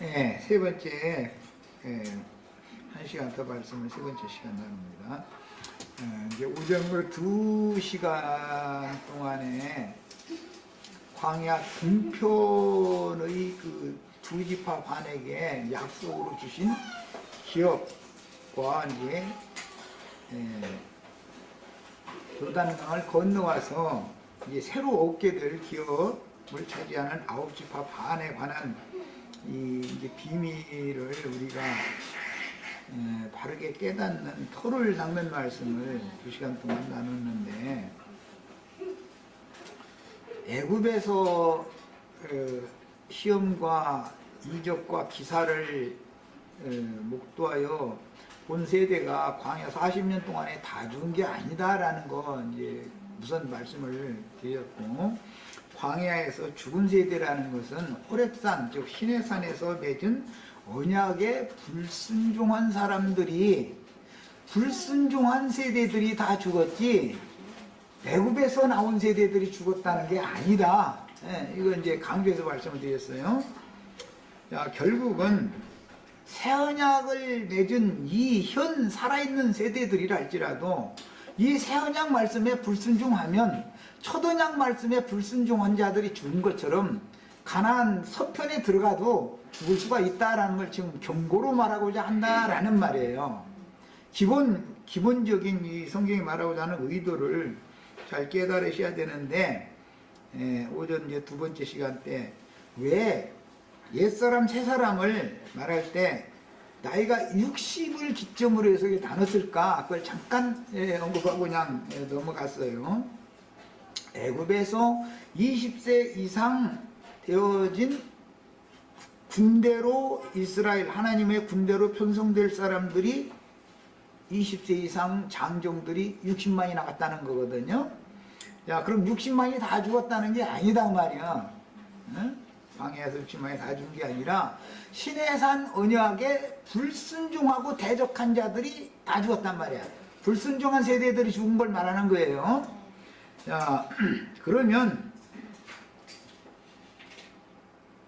예, 세 번째, 예, 한 시간 더 말씀을 세 번째 시간 나눕니다. 이제 오전으로 2시간 동안에 광야 동편의 그 두 지파 반에게 약속으로 주신 기업과 이제 요단강을 건너와서 이제 새로 얻게 될 기업을 차지하는 9지파 반에 관한 이제 비밀을 우리가 바르게 깨닫는 토를 닦는 말씀을 2시간 동안 나눴는데, 애굽에서 시험과 이적과 기사를 목도하여 본 세대가 광야 40년 동안에 다 준 게 아니다라는 거 이제 우선 말씀을 드렸고, 광야에서 죽은 세대라는 것은 호렙산 즉 시내산에서 맺은 언약에 불순종한 사람들이, 불순종한 세대들이 다 죽었지 애굽에서 나온 세대들이 죽었다는 게 아니다. 이거 이제 강조해서 말씀을 드렸어요. 자, 결국은 새 언약을 맺은 이 현 살아있는 세대들이라 할지라도 이 새 언약 말씀에 불순종하면 첫 언약 말씀에 불순종한 자들이 죽은 것처럼 가나안 서편에 들어가도 죽을 수가 있다라는 걸 지금 경고로 말하고자 한다라는 말이에요. 기본적인 이 성경이 말하고자 하는 의도를 잘 깨달으셔야 되는데, 오전 이제 두 번째 시간 때 왜 옛사람 새사람을 말할 때 나이가 60을 기점으로 해서 나눴을까, 그걸 잠깐 언급하고 그냥 넘어갔어요. 애굽에서 20세 이상 되어진 군대로, 이스라엘 하나님의 군대로 편성될 사람들이 20세 이상 장정들이 60만이 나갔다는 거거든요. 야, 그럼 60만이 다 죽었다는 게 아니다 말이야. 응? 광야에서 60만이 다 죽은 게 아니라 시내산 언약에 불순종하고 대적한 자들이 다 죽었단 말이야. 불순종한 세대들이 죽은 걸 말하는 거예요. 자, 그러면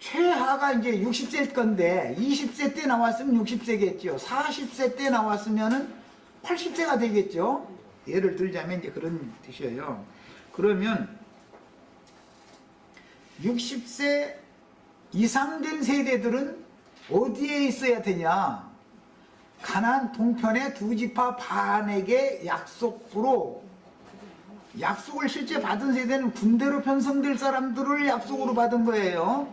최하가 이제 60세일 건데 20세 때 나왔으면 60세겠죠. 40세 때 나왔으면은 80세가 되겠죠. 예를 들자면 이제 그런 뜻이에요. 그러면 60세 이상 된 세대들은 어디에 있어야 되냐? 가나안 동편의 두 지파 반에게 약속을 실제 받은 세대는 군대로 편성될 사람들을 약속으로 받은 거예요.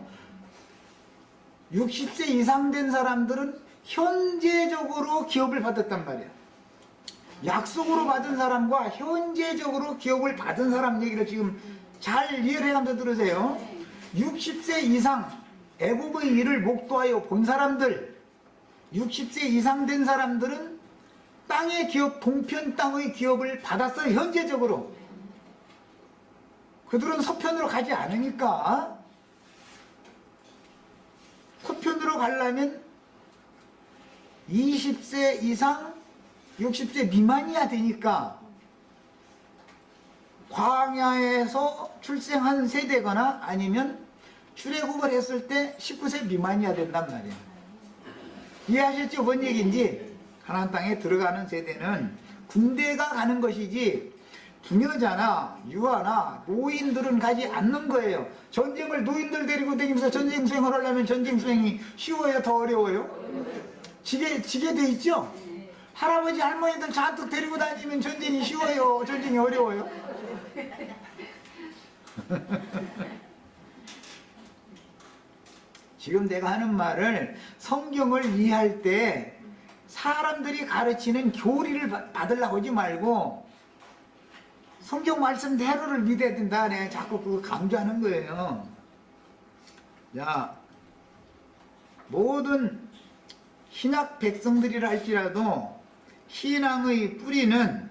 60세 이상 된 사람들은 현재적으로 기업을 받았단 말이야. 약속으로 받은 사람과 현재적으로 기업을 받은 사람 얘기를 지금 잘 이해를 해가면서 들으세요. 60세 이상 애굽의 일을 목도하여 본 사람들, 60세 이상 된 사람들은 땅의 기업, 동편 땅의 기업을 받았어요. 현재적으로. 그들은 서편으로 가지 않으니까. 서편으로 가려면 20세 이상 60세 미만이야 되니까 광야에서 출생한 세대거나 아니면 출애굽을 했을 때 19세 미만이야 된단 말이야. 이해하셨죠? 뭔 얘기인지? 가나안 땅에 들어가는 세대는 군대가 가는 것이지 부녀자나 유아나 노인들은 가지 않는 거예요. 전쟁을 노인들 데리고 다니면서 전쟁 수행을 하려면 전쟁 수행이 쉬워요? 더 어려워요? 지게 돼 있죠? 할아버지 할머니들 잔뜩 데리고 다니면 전쟁이 쉬워요? 전쟁이 어려워요? 지금 내가 하는 말을 성경을 이해할 때 사람들이 가르치는 교리를 받으려고 하지 말고 성경 말씀대로를 믿어야 된다. 내가 자꾸 그거 강조하는 거예요. 자, 모든 신약 백성들이라 할지라도 신앙의 뿌리는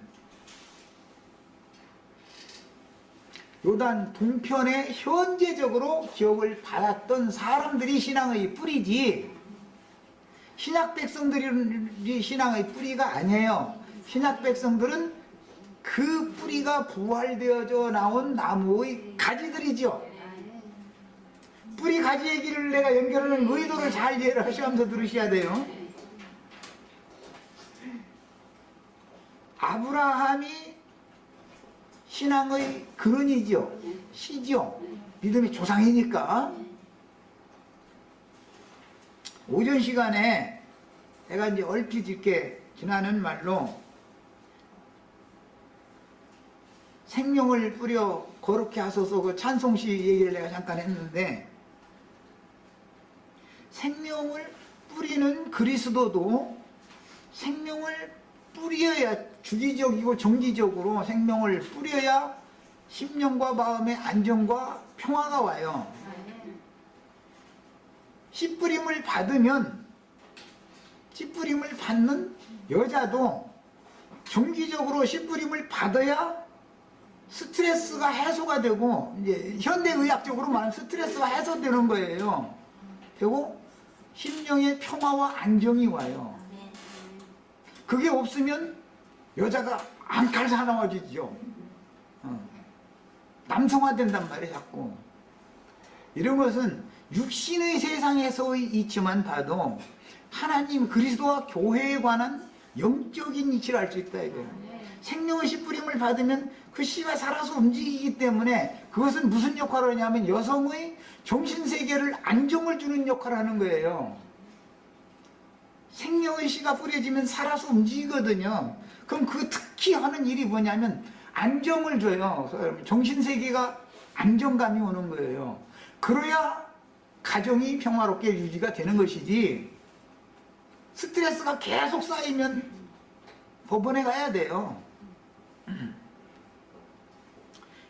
요단 동편에 현재적으로 기업을 받았던 사람들이 신앙의 뿌리지, 신약 백성들이 신앙의 뿌리가 아니에요. 신약 백성들은 그 뿌리가 부활되어져 나온 나무의 가지들이죠. 뿌리 가지 얘기를 내가 연결하는 의도를 잘 이해를 하시면서 들으셔야 돼요. 아브라함이 신앙의 근원이죠. 시죠. 믿음의 조상이니까. 오전 시간에 내가 이제 얼핏 이렇게 지나는 말로 생명을 뿌려 거룩히 하소서 그 찬송시 얘기를 내가 잠깐 했는데, 생명을 뿌리는 그리스도도 생명을 뿌려야, 주기적이고 정기적으로 생명을 뿌려야 심령과 마음의 안정과 평화가 와요. 씨 뿌림을 받으면, 씨 뿌림을 받는 여자도 정기적으로 씨 뿌림을 받아야 스트레스가 해소가 되고, 이제 현대의학적으로 말하면 스트레스가 해소되는 거예요. 되고 심령의 평화와 안정이 와요. 그게 없으면 여자가 앙칼사나워지죠. 남성화된단 말이에요, 자꾸. 이런 것은 육신의 세상에서의 이치만 봐도 하나님 그리스도와 교회에 관한 영적인 이치를 알 수 있다 이거예요. 생명의 씨 뿌림을 받으면 그 씨가 살아서 움직이기 때문에 그것은 무슨 역할을 하냐면 여성의 정신세계를 안정을 주는 역할을 하는 거예요. 생명의 씨가 뿌려지면 살아서 움직이거든요. 그럼 그 특히 하는 일이 뭐냐면 안정을 줘요. 정신세계가 안정감이 오는 거예요. 그래야 가정이 평화롭게 유지가 되는 것이지, 스트레스가 계속 쌓이면 법원에 가야 돼요.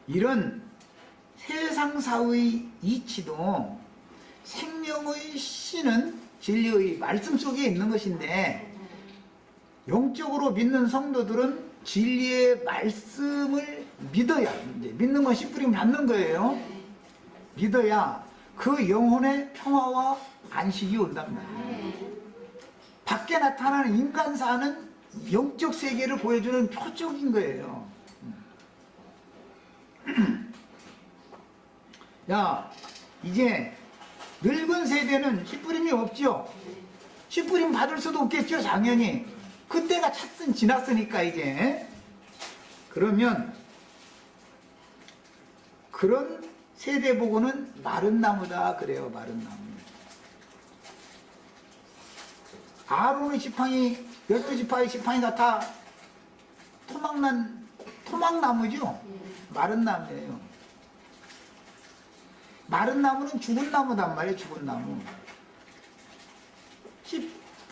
이런 세상사의 이치도 생명의 씨는 진리의 말씀 속에 있는 것인데, 영적으로 믿는 성도들은 진리의 말씀을 믿어야, 이제 믿는 건 씨 뿌림 받는 거예요. 믿어야 그 영혼의 평화와 안식이 온단 말이에요. 밖에 나타나는 인간사는 영적 세계를 보여주는 표적인 거예요. 야, 이제 늙은 세대는 씨 뿌림이 없죠. 씨 뿌림 받을 수도 없겠죠, 당연히. 그때가 지났으니까 이제. 그러면 그런 세대 보고는 마른 나무다 그래요. 마른 나무. 아론의 지팡이, 12지파의 지팡이가 다 토막나무죠. 마른 나무예요. 마른 나무는 죽은 나무단 말이에요. 죽은 나무.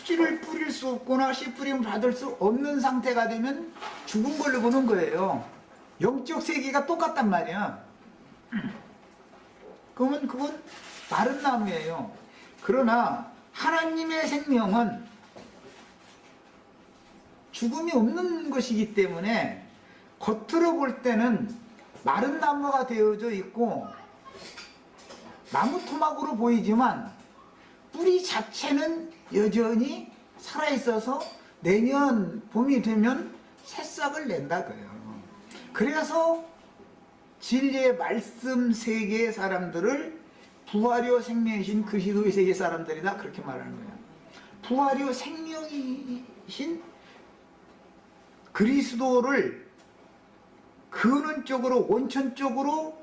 씨를 뿌릴 수 없거나 씨 뿌림을 받을 수 없는 상태가 되면 죽은 걸로 보는 거예요. 영적 세계가 똑같단 말이야. 그러면 그건 마른 나무예요. 그러나 하나님의 생명은 죽음이 없는 것이기 때문에 겉으로 볼 때는 마른 나무가 되어져 있고 나무 토막으로 보이지만 뿌리 자체는 여전히 살아있어서 내년 봄이 되면 새싹을 낸다고요. 그래서 진리의 말씀 세계의 사람들을 부활이요 생명이신 그리스도의 세계 사람들이다 그렇게 말하는 거예요. 부활이요 생명이신 그리스도를 근원적으로 원천적으로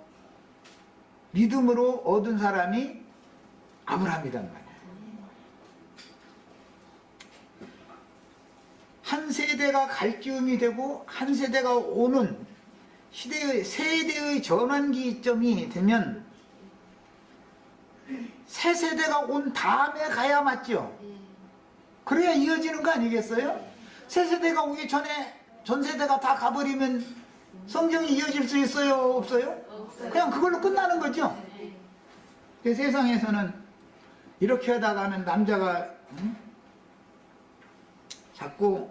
믿음으로 얻은 사람이 아브라함이란 말이에요. 한 세대가 갈기움이 되고 한 세대가 오는 시대의 세대의 전환기점이 되면 새 세대가 온 다음에 가야 맞죠. 그래야 이어지는 거 아니겠어요? 새 세대가 오기 전에 전 세대가 다 가버리면 성경이 이어질 수 있어요? 없어요? 그냥 그걸로 끝나는 거죠. 세상에서는 이렇게 하다가는 남자가 자꾸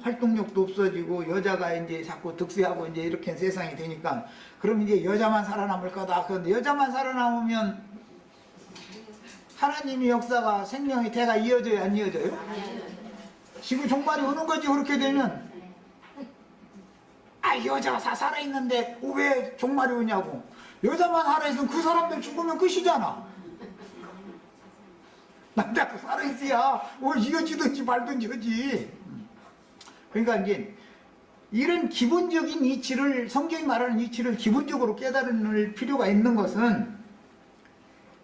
활동력도 없어지고 여자가 이제 자꾸 득세하고 이제 이렇게 세상이 되니까 그럼 이제 여자만 살아남을 거다. 그런데 여자만 살아남으면 하나님의 역사가 생명의 대가 이어져요, 안 이어져요? 지구 종말이 오는 거지. 그렇게 되면 여자가 다 살아있는데 왜 종말이 오냐고. 여자만 살아있으면 그 사람들 죽으면 끝이잖아. 남자도 살아있어야 이어지든지 말든지 하지. 그러니까 이제 이런 기본적인 이치를, 성경이 말하는 이치를 기본적으로 깨달을 필요가 있는 것은,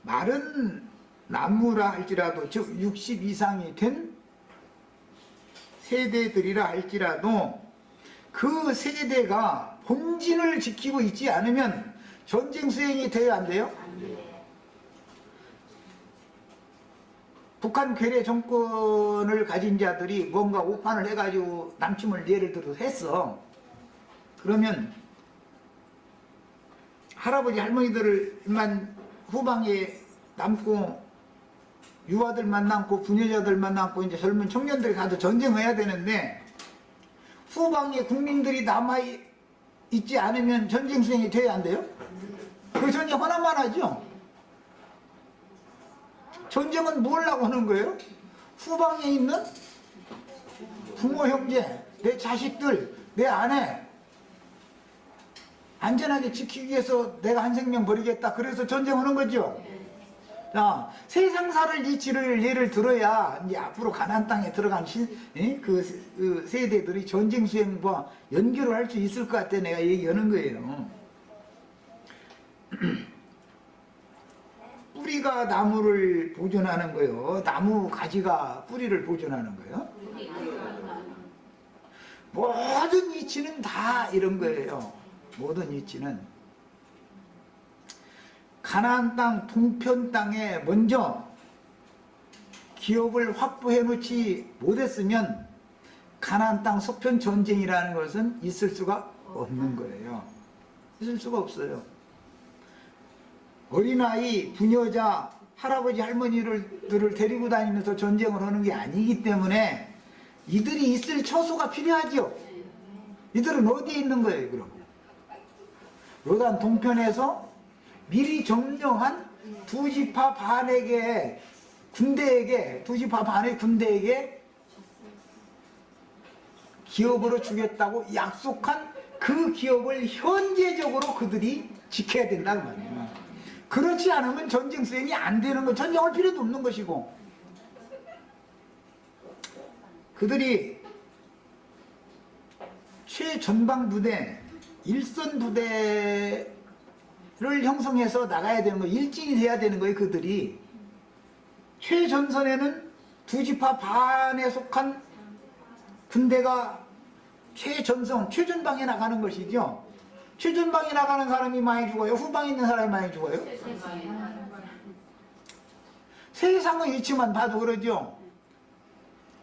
마른 나무라 할지라도, 즉 60 이상이 된 세대들이라 할지라도 그 세대가 본진을 지키고 있지 않으면 전쟁 수행이 돼야 안 돼요? 북한 괴뢰 정권을 가진 자들이 뭔가 오판을 해가지고 남침을 예를 들어서 했어. 그러면 할아버지 할머니들만 후방에 남고 유아들만 남고 부녀자들만 남고 이제 젊은 청년들이 가서 전쟁해야 되는데, 후방에 국민들이 남아있지 않으면 전쟁 수행이 돼야 안 돼요? 그 전쟁 하나만 하죠. 전쟁은 뭘 하고 하는 거예요? 후방에 있는 부모, 형제, 내 자식들, 내 아내 안전하게 지키기 위해서 내가 한 생명 버리겠다, 그래서 전쟁하는 거죠. 자, 세상사를 이치를 예를 들어야 이제 앞으로 가나안 땅에 들어간 그 세대들이 전쟁 수행과 연결을 할 수 있을 것 같아 내가 얘기하는 거예요. 뿌리가 나무를 보존하는 거예요. 나무 가지가 뿌리를 보존하는 거예요. 모든 이치는 다 이런 거예요. 모든 이치는 가나안 땅, 동편 땅에 먼저 기업을 확보해 놓지 못했으면 가나안 땅 서편 전쟁이라는 것은 있을 수가 없는 거예요. 있을 수가 없어요. 어린아이, 부녀자, 할아버지, 할머니들을 데리고 다니면서 전쟁을 하는 게 아니기 때문에 이들이 있을 처소가 필요하죠. 이들은 어디에 있는 거예요, 그럼? 요단 동편에서 미리 점령한 두 지파 반에게, 군대에게, 두 지파 반의 군대에게 기업으로 주겠다고 약속한 그 기업을 현재적으로 그들이 지켜야 된다는 말이에요. 그렇지 않으면 전쟁 수행이 안 되는 거, 전쟁할 필요도 없는 것이고, 그들이 최전방 부대, 일선 부대를 형성해서 나가야 되는 거예요. 일진이 돼야 되는 거예요. 그들이 최전선에는 두 지파 반에 속한 군대가 최전방에 나가는 것이죠. 최전방에 나가는 사람이 많이 죽어요? 후방에 있는 사람이 많이 죽어요? 세상의 이치만 봐도 그러죠.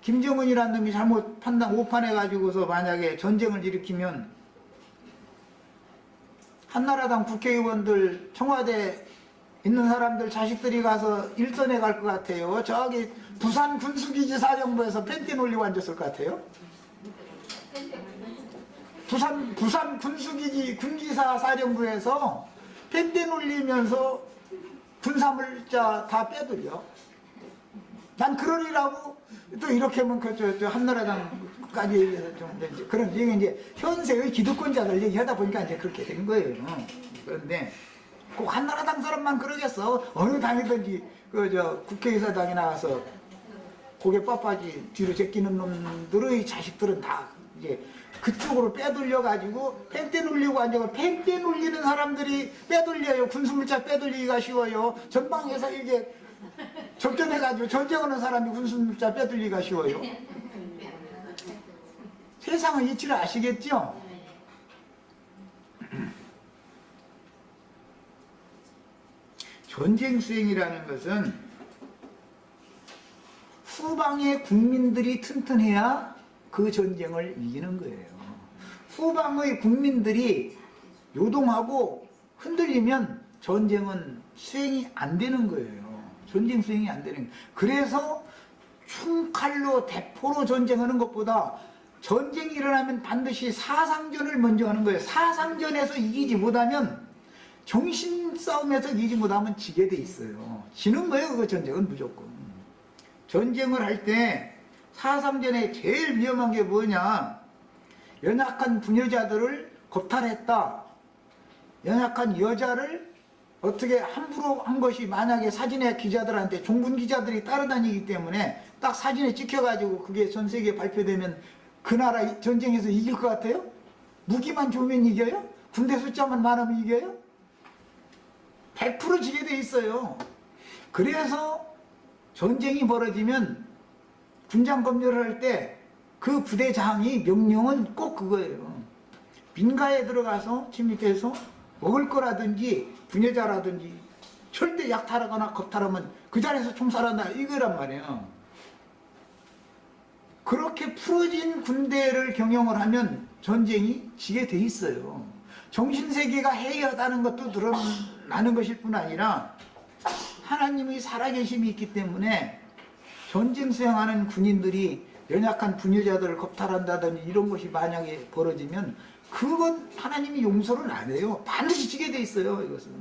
김정은이라는 놈이 잘못 오판해가지고서 만약에 전쟁을 일으키면 한나라당 국회의원들, 청와대 있는 사람들 자식들이 가서 일선에 갈 것 같아요. 저기 부산 군수기지 사령부에서 펜티 놀리고 앉았을 것 같아요. 부산 군수기지 군기사 사령부에서 펜티 놀리면서 군사물자 다 빼들여. 난 그러리라고 또 이렇게 하면 저 한나라당까지 얘기해서 좀 그런 얘기, 이제 현세의 기득권자들 얘기하다 보니까 이제 그렇게 된 거예요. 그런데 꼭 한나라당 사람만 그러겠어? 어느 당이든지 국회의사당에 나와서 고개 빳빳이 뒤로 제끼는 놈들의 자식들은 다 이제 그쪽으로 빼돌려 가지고 펜대 눌리고 앉아서, 펜대 눌리는 사람들이 빼돌려요. 군수물자 빼돌리기가 쉬워요. 전방에서 이게 접전해가지고 전쟁하는 사람이 군수물자 빼돌리기가 쉬워요. 세상의 이치를 아시겠죠? 전쟁 수행이라는 것은 후방의 국민들이 튼튼해야 그 전쟁을 이기는 거예요. 후방의 국민들이 요동하고 흔들리면 전쟁은 수행이 안 되는 거예요. 전쟁 수행이 안 되는 거예요. 그래서 총칼로 대포로 전쟁하는 것보다 전쟁이 일어나면 반드시 사상전을 먼저 하는 거예요. 사상전에서 이기지 못하면, 정신 싸움에서 이기지 못하면 지게 돼 있어요. 지는 거예요. 그 전쟁은 무조건. 전쟁을 할 때 사상전에 제일 위험한 게 뭐냐? 연약한 부녀자들을 겁탈했다. 연약한 여자를 어떻게 함부로 한 것이 만약에 사진의 기자들한테 종군 기자들이 따라다니기 때문에 딱 사진에 찍혀가지고 그게 전 세계에 발표되면 그 나라 전쟁에서 이길 것 같아요? 무기만 좋으면 이겨요? 군대 숫자만 많으면 이겨요? 100% 지게 돼 있어요. 그래서 전쟁이 벌어지면 군장 검열을 할 때 그 부대장이 명령은 꼭 그거예요. 민가에 들어가서 침입해서 먹을 거라든지 분여자라든지 절대 약탈하거나 겁탈하면 그 자리에서 총살한다 이거란 말이에요. 그렇게 풀어진 군대를 경영을 하면 전쟁이 지게 돼 있어요. 정신세계가 해이하다는 것도 드러나는 것일 뿐 아니라 하나님의 살아계심이 있기 때문에 전쟁 수행하는 군인들이 연약한 분여자들을 겁탈한다든지 이런 것이 만약에 벌어지면 그건 하나님이 용서를 안 해요. 반드시 지게 돼 있어요. 이것은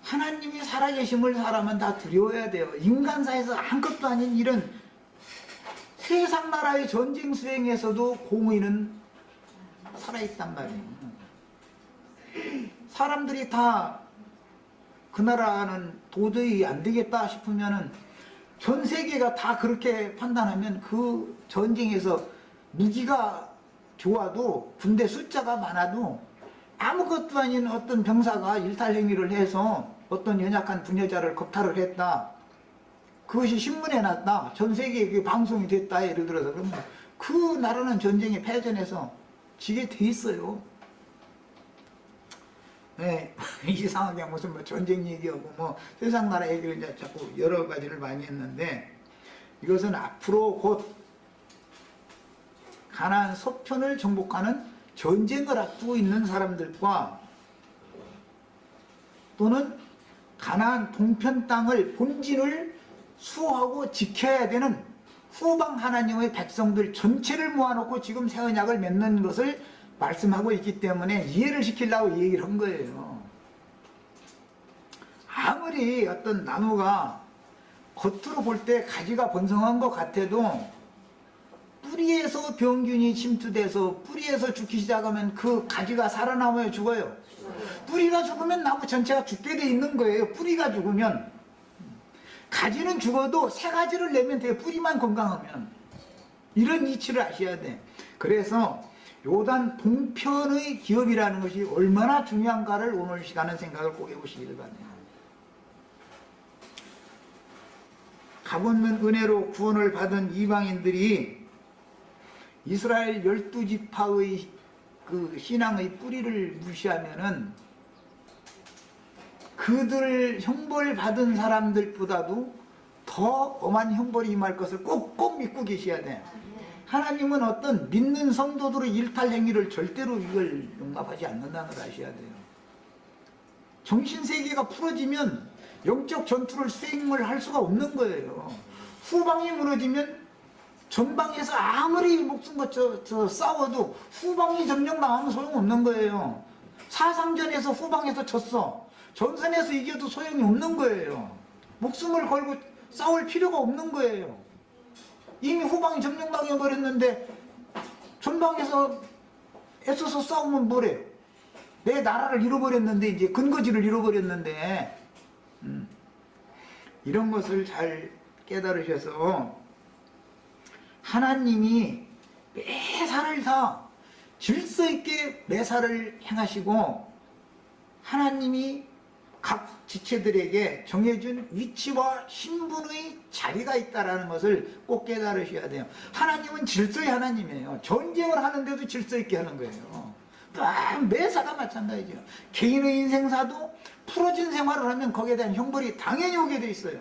하나님이 살아계심을 사람은 다 두려워해야 돼요. 인간사에서 아무것도 아닌 이런 세상 나라의 전쟁 수행에서도 공의는 살아있단 말이에요. 사람들이 다 그 나라는 도저히 안 되겠다 싶으면은 전 세계가 다 그렇게 판단하면 그 전쟁에서 무기가 좋아도 군대 숫자가 많아도 아무것도 아닌 어떤 병사가 일탈행위를 해서 어떤 연약한 분여자를 겁탈을 했다. 그것이 신문에 났다. 전 세계에 그게 방송이 됐다. 예를 들어서 그러면 그 나라는 전쟁에 패전해서 지게 돼 있어요. 네, 이상하게 무슨 뭐 전쟁 얘기하고 뭐 세상 나라 얘기를 이제 자꾸 여러 가지를 많이 했는데 이것은 앞으로 곧 가나안 서편을 정복하는 전쟁을 앞두고 있는 사람들과 또는 가나안 동편 땅을 본진을 수호하고 지켜야 되는 후방 하나님의 백성들 전체를 모아놓고 지금 새 언약을 맺는 것을 말씀하고 있기 때문에 이해를 시키려고 이 얘기를 한 거예요. 아무리 어떤 나무가 겉으로 볼 때 가지가 번성한 것 같아도 뿌리에서 병균이 침투돼서 뿌리에서 죽기 시작하면 그 가지가 살아남아요, 죽어요? 뿌리가 죽으면 나무 전체가 죽게 돼 있는 거예요. 뿌리가 죽으면. 가지는 죽어도 새 가지를 내면 돼요. 뿌리만 건강하면. 이런 이치를 아셔야 돼. 그래서 요단 동편의 기업이라는 것이 얼마나 중요한가를 오늘 시간은 생각을 꼭 해보시기를 바라요. 값없는 은혜로 구원을 받은 이방인들이 이스라엘 12지파의 그 신앙의 뿌리를 무시하면은 그들 형벌 받은 사람들보다도 더 엄한 형벌이 임할 것을 꼭꼭 믿고 계셔야 돼요. 하나님은 어떤 믿는 성도들의 일탈 행위를 절대로 이걸 용납하지 않는다는 걸 아셔야 돼요. 정신세계가 풀어지면 영적 전투를 수행을 할 수가 없는 거예요. 후방이 무너지면 전방에서 아무리 목숨 거쳐 싸워도 후방이 점령당하면 소용없는 거예요. 사상전에서 후방에서 졌어. 전선에서 이겨도 소용이 없는 거예요. 목숨을 걸고 싸울 필요가 없는 거예요. 이미 후방이 점령당해 버렸는데 전방에서 애써서 싸우면 뭐래요? 내 나라를 잃어버렸는데 이제 근거지를 잃어버렸는데 이런 것을 잘 깨달으셔서 하나님이 매사를 다 질서 있게 매사를 행하시고 하나님이 각 지체들에게 정해준 위치와 신분의 자리가 있다는 것을 꼭 깨달으셔야 돼요. 하나님은 질서의 하나님이에요. 전쟁을 하는데도 질서 있게 하는 거예요. 매사가 마찬가지죠. 개인의 인생사도 풀어진 생활을 하면 거기에 대한 형벌이 당연히 오게 돼 있어요.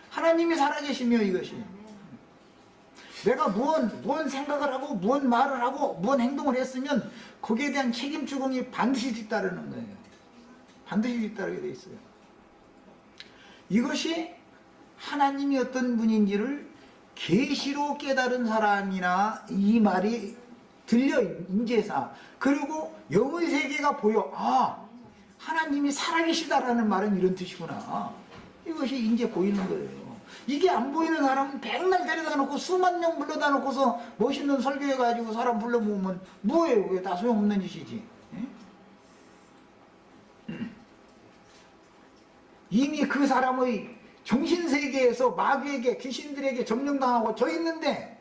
하나님이 살아계시며 이것이 내가 무언 생각을 하고 무언 말을 하고 무언 행동을 했으면 거기에 대한 책임 추궁이 반드시 뒤따르는 거예요. 반드시 뒤따르게 돼 있어요. 이것이 하나님이 어떤 분인지를 계시로 깨달은 사람이나 이 말이 들려 인제사 그리고 영의 세계가 보여 하나님이 살아계시다라는 말은 이런 뜻이구나. 이것이 이제 보이는 거예요. 이게 안 보이는 사람은 백날 데려다 놓고 수만 명 불러다 놓고서 멋있는 설교해가지고 사람 불러 모으면 뭐예요? 그게 다 소용없는 짓이지. 이미 그 사람의 정신세계에서 마귀에게 귀신들에게 점령당하고 져 있는데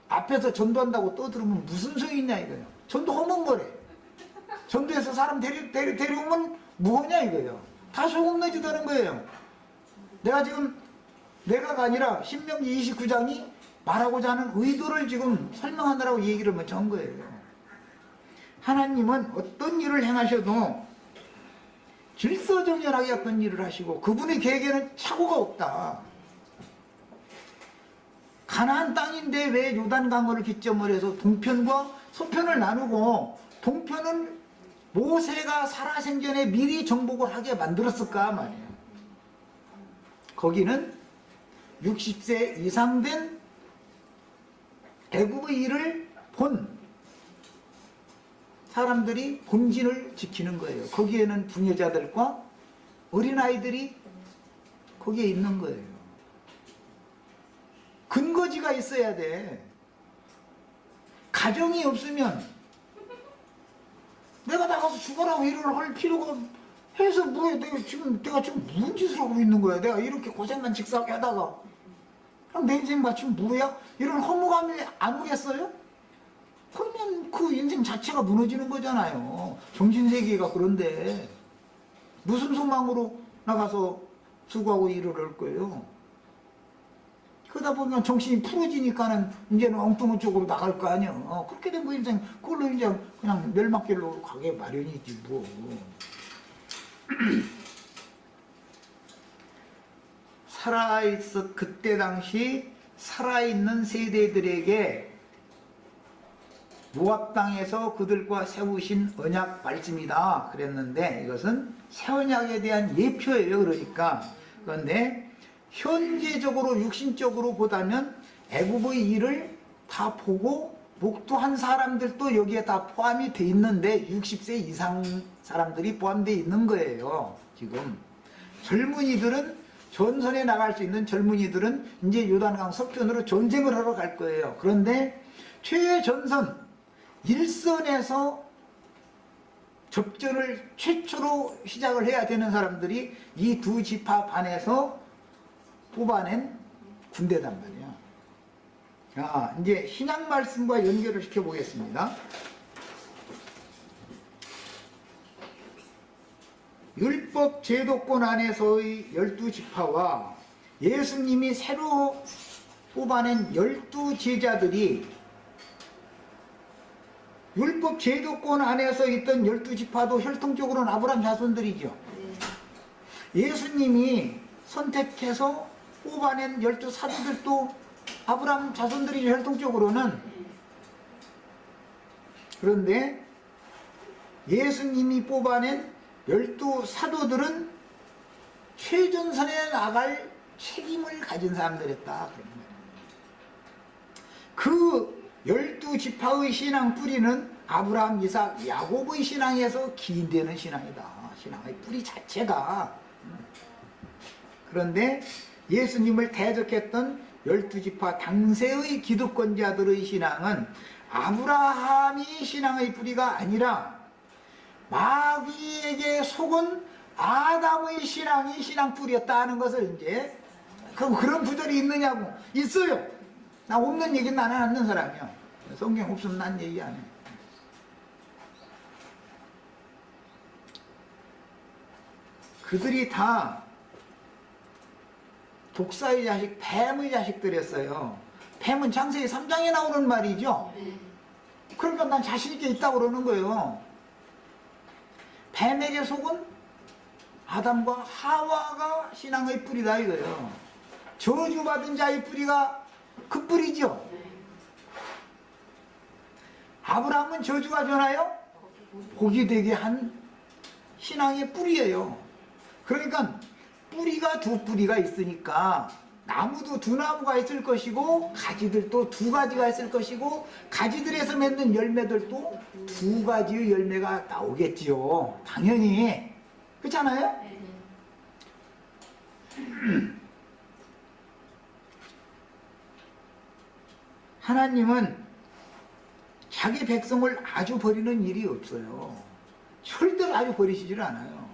앞에서 전도한다고 떠들으면 무슨 소용이 있냐 이거예요. 전도 허문거래. 전도해서 사람 데려오면 뭐하냐 이거예요. 다 소용없는 거예요. 내가가 아니라 신명기 29장이 말하고자 하는 의도를 지금 설명하느라고 얘기를 먼저 한 거예요. 하나님은 어떤 일을 행하셔도 질서정연하게 어떤 일을 하시고 그분의 계획에는 착오가 없다. 가나안 땅인데 왜 요단강을 기점으로 해서 동편과 서편을 나누고 동편은 모세가 살아생전에 미리 정복을 하게 만들었을까 말이에요. 거기는 60세 이상 된 애굽의 일을 본 사람들이 본진을 지키는 거예요. 거기에는 부녀자들과 어린아이들이 거기에 있는 거예요. 근거지가 있어야 돼. 가정이 없으면 내가 나가서 죽어라고 일을 할 필요가 해서 뭐해. 내가 지금 무슨 짓을 하고 있는 거야. 내가 이렇게 고생만 직사하게 하다가 그럼 내 인생 마치면 뭐야? 이런 허무감이 안 오겠어요? 그러면 그 인생 자체가 무너지는 거잖아요. 정신세계가. 그런데 무슨 소망으로 나가서 수고하고 일을 할 거예요? 그러다 보면 정신이 풀어지니까는 이제는 엉뚱한 쪽으로 나갈 거 아니에요. 그렇게 된 거 인생 그걸로 이제 그냥 멸망길로 가게 마련이지 뭐. 그때 당시 살아있는 세대들에게 모압 땅에서 그들과 세우신 언약 말씀이다 그랬는데 이것은 새 언약에 대한 예표예요. 그런데 현재적으로 육신적으로 보다면 애굽의 일을 다 보고 목도한 사람들도 여기에 다 포함이 돼 있는데 60세 이상 사람들이 포함되어 있는 거예요. 지금 젊은이들은 전선에 나갈 수 있는 젊은이들은 이제 요단강 서편으로 전쟁을 하러 갈 거예요. 그런데 최전선 일선에서 접전을 최초로 시작을 해야 되는 사람들이 이 두 지파 반에서 뽑아낸 군대단 말이야. 자, 이제 신약 말씀과 연결을 시켜 보겠습니다. 율법 제도권 안에서의 12지파와 예수님이 새로 뽑아낸 12제자들이 율법 제도권 안에서 있던 12지파도 혈통적으로는 아브라함 자손들이죠. 예수님이 선택해서 뽑아낸 12사도들도 아브라함 자손들이죠. 혈통적으로는. 그런데 예수님이 뽑아낸 12사도들은 최전선에 나갈 책임을 가진 사람들이었다. 그 12지파의 신앙 뿌리는 아브라함, 이삭, 야곱의 신앙에서 기인되는 신앙이다. 신앙의 뿌리 자체가. 그런데 예수님을 대적했던 12지파 당세의 기득권자들의 신앙은 아브라함이 신앙의 뿌리가 아니라 마귀에게 속은 아담의 신앙이 신앙 뿌리였다는 것을 이제 그런 구절이 있느냐고. 있어요. 나 없는 얘기는 안 하는 사람이야. 성경 없으면 난 얘기 안 해. 그들이 다 독사의 자식, 뱀의 자식들이었어요. 뱀은 창세기 3장에 나오는 말이죠. 그러니까 난 자신있게 있다고 그러는 거예요. 뱀에게 속은 아담과 하와가 신앙의 뿌리다 이거예요. 저주받은 자의 뿌리가 그 뿌리죠. 아브라함은 저주가 변하여 복이 되게 한 신앙의 뿌리예요. 그러니까 뿌리가 두 뿌리가 있으니까 나무도 두 나무가 있을 것이고 가지들도 두 가지가 있을 것이고 가지들에서 맺는 열매들도 두 가지의 열매가 나오겠지요. 당연히. 그렇잖아요? 하나님은 자기 백성을 아주 버리는 일이 없어요. 절대로 아주 버리시질 않아요.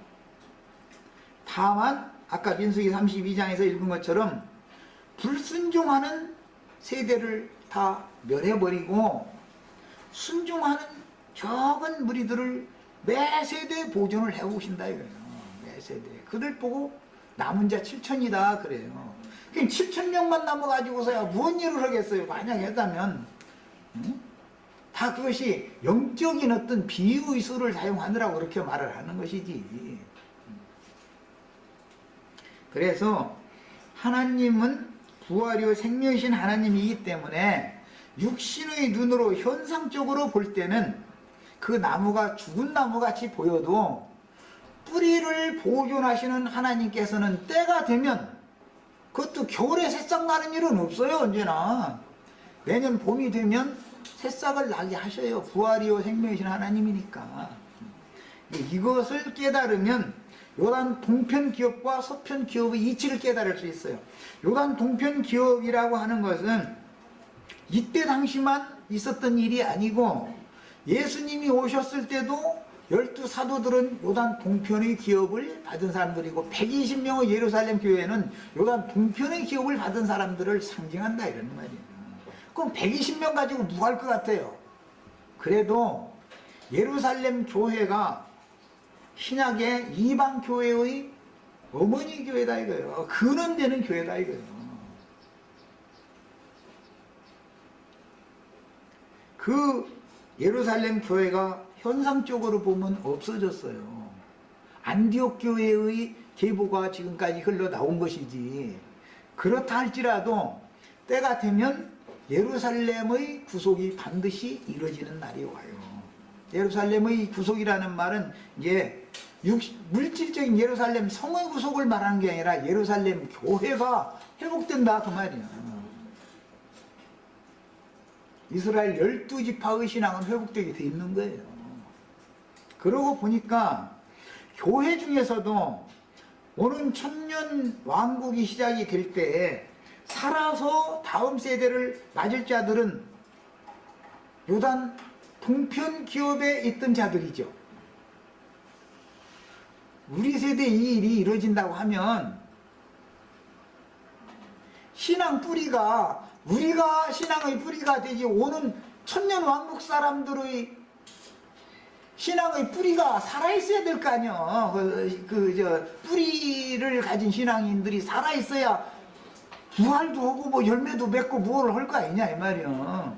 다만 아까 민수기 32장에서 읽은 것처럼 불순종하는 세대를 다 멸해버리고 순종하는 적은 무리들을 매 세대에 보존을 해오신다 이거예요. 매 세대. 그들 보고 남은 자 7천이다 그래요. 그럼 7,000명만 남아가지고서야 무슨 일을 하겠어요. 만약 했다면 다 그것이 영적인 어떤 비유의술을 사용하느라고 그렇게 말을 하는 것이지. 그래서 하나님은 부활이요 생명이신 하나님이기 때문에 육신의 눈으로 현상적으로 볼 때는 그 나무가 죽은 나무같이 보여도 뿌리를 보존하시는 하나님께서는 때가 되면 그것도 겨울에 새싹 나는 일은 없어요. 언제나 내년 봄이 되면 새싹을 나게 하셔요. 부활이요 생명이신 하나님이니까. 이것을 깨달으면 요단 동편 기업과 서편 기업의 이치를 깨달을 수 있어요. 요단 동편 기업이라고 하는 것은 이때 당시만 있었던 일이 아니고 예수님이 오셨을 때도 12사도들은 요단 동편의 기업을 받은 사람들이고 120명의 예루살렘 교회는 요단 동편의 기업을 받은 사람들을 상징한다 이런 말이에요. 그럼 120명 가지고 누가 할 것 같아요? 그래도 예루살렘 교회가 신약의 이방 교회의 어머니 교회다 이거예요. 근원되는 교회다 이거예요. 그 예루살렘 교회가 현상적으로 보면 없어졌어요. 안디옥 교회의 계보가 지금까지 흘러나온 것이지. 그렇다 할지라도 때가 되면 예루살렘의 구속이 반드시 이루어지는 날이 와요. 예루살렘의 구속이라는 말은 이제 물질적인 예루살렘 성의 구속을 말하는 게 아니라 예루살렘 교회가 회복된다 그 말이야. 이스라엘 12지파의 신앙은 회복되게 돼 있는 거예요. 그러고 보니까 교회 중에서도 오는 천년 왕국이 시작이 될 때에 살아서 다음 세대를 맞을 자들은 요단 동편 기업에 있던 자들이죠. 우리 세대에 이 일이 이루어진다고 하면 신앙 뿌리가 우리가 신앙의 뿌리가 되지 오는 천년 왕국 사람들의 신앙의 뿌리가 살아있어야 될 거 아니야. 뿌리를 가진 신앙인들이 살아있어야 부활도 하고 뭐 열매도 맺고 무엇을 할 거 아니냐 이 말이야.